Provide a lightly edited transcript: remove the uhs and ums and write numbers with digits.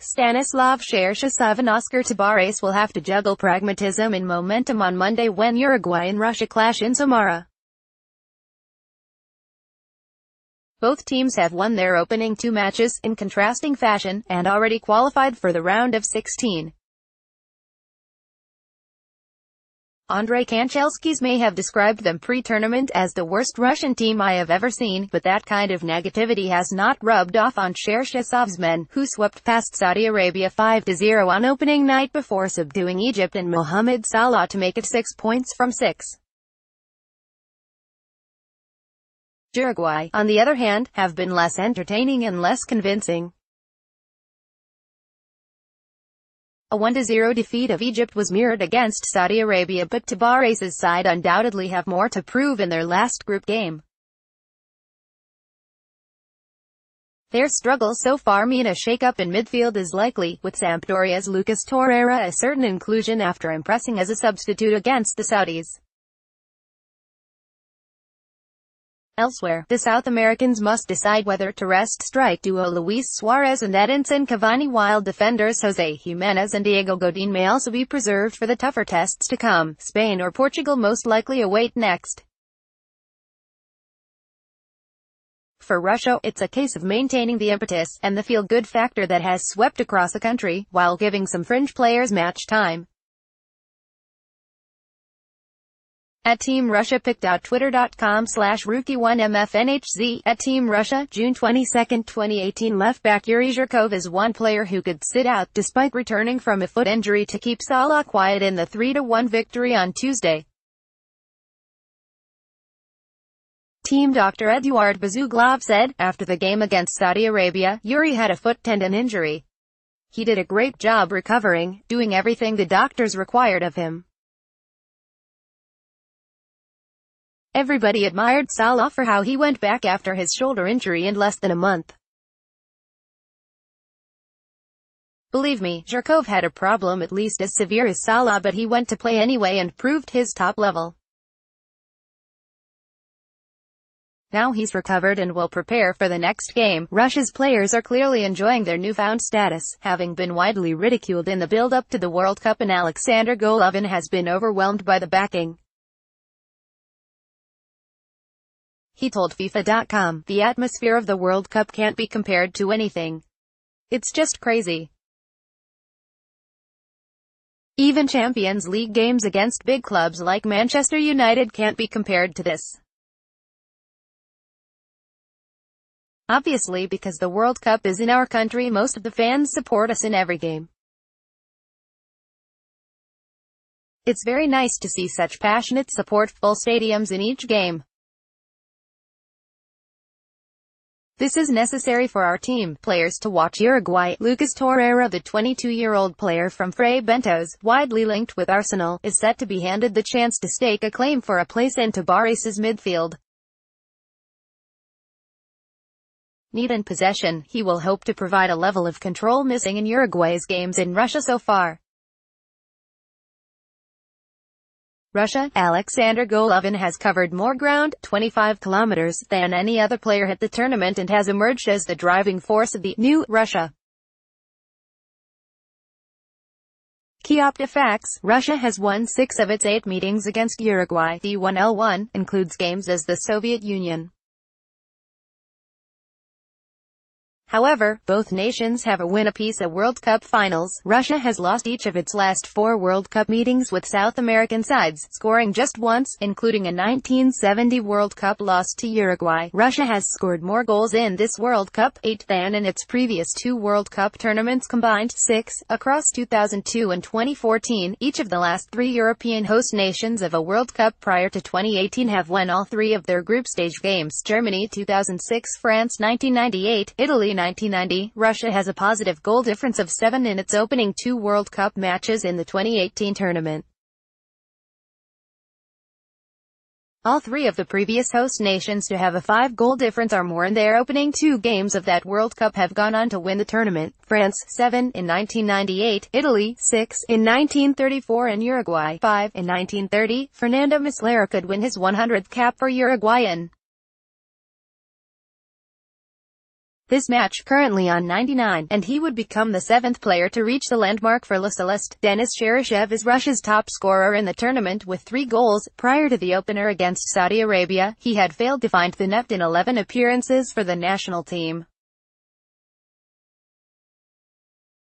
Stanislav Cherchesov and Oscar Tabares will have to juggle pragmatism and momentum on Monday when Uruguay and Russia clash in Samara. Both teams have won their opening two matches, in contrasting fashion, and already qualified for the round of 16. Andrei Kanchelskis may have described them pre-tournament as the worst Russian team I have ever seen, but that kind of negativity has not rubbed off on Cherchesov's men, who swept past Saudi Arabia 5-0 on opening night before subduing Egypt and Mohamed Salah to make it 6 points from 6. Uruguay, on the other hand, have been less entertaining and less convincing. A 1-0 defeat of Egypt was mirrored against Saudi Arabia, but Tabares' side undoubtedly have more to prove in their last group game. Their struggles so far mean a shake-up in midfield is likely, with Sampdoria's Lucas Torreira a certain inclusion after impressing as a substitute against the Saudis. Elsewhere, the South Americans must decide whether to rest strike duo Luis Suarez and Edinson Cavani, while defenders Jose Jimenez and Diego Godin may also be preserved for the tougher tests to come. Spain or Portugal most likely await next. For Russia, it's a case of maintaining the impetus and the feel-good factor that has swept across the country, while giving some fringe players match time. At Team Russia picked out twitter.com/rookie1mfnhz. At Team Russia, June 22, 2018. Left-back Yuri Zhirkov is one player who could sit out, despite returning from a foot injury, to keep Salah quiet in the 3-1 victory on Tuesday. Team Dr. Eduard Bazuglov said, after the game against Saudi Arabia, Yuri had a foot tendon injury. He did a great job recovering, doing everything the doctors required of him. Everybody admired Salah for how he went back after his shoulder injury in less than a month. Believe me, Zhirkov had a problem at least as severe as Salah, but he went to play anyway and proved his top level. Now he's recovered and will prepare for the next game. Russia's players are clearly enjoying their newfound status, having been widely ridiculed in the build-up to the World Cup, and Alexander Golovin has been overwhelmed by the backing. He told FIFA.com, "The atmosphere of the World Cup can't be compared to anything. It's just crazy. Even Champions League games against big clubs like Manchester United can't be compared to this. Obviously, because the World Cup is in our country, most of the fans support us in every game. It's very nice to see such passionate support, full stadiums in each game. This is necessary for our team players to watch." Uruguay. Lucas Torreira, the 22-year-old player from Fray Bentos, widely linked with Arsenal, is set to be handed the chance to stake a claim for a place in Tabares' midfield. Need in possession, he will hope to provide a level of control missing in Uruguay's games in Russia so far. Russia, Alexander Golovin has covered more ground, 25 kilometers, than any other player at the tournament, and has emerged as the driving force of the new Russia. Key Opta facts: Russia has won 6 of its 8 meetings against Uruguay. The 1L1 includes games as the Soviet Union. However, both nations have a win apiece at World Cup finals. Russia has lost each of its last 4 World Cup meetings with South American sides, scoring just once, including a 1970 World Cup loss to Uruguay. Russia has scored more goals in this World Cup, 8, than in its previous 2 World Cup tournaments combined, 6, across 2002 and 2014. Each of the last 3 European host nations of a World Cup prior to 2018 have won all 3 of their group stage games: Germany 2006, France 1998, Italy 1990. Russia has a positive goal difference of 7 in its opening 2 World Cup matches in the 2018 tournament. All 3 of the previous host nations to have a 5-goal difference or more in their opening 2 games of that World Cup have gone on to win the tournament. France, 7, in 1998, Italy, 6, in 1934 and Uruguay, 5, in 1930. Fernando Muslera could win his 100th cap for Uruguayan. his match, currently on 99, and he would become the 7th player to reach the landmark for La Celeste. Denis Cheryshev is Russia's top scorer in the tournament with 3 goals. Prior to the opener against Saudi Arabia, he had failed to find the net in 11 appearances for the national team.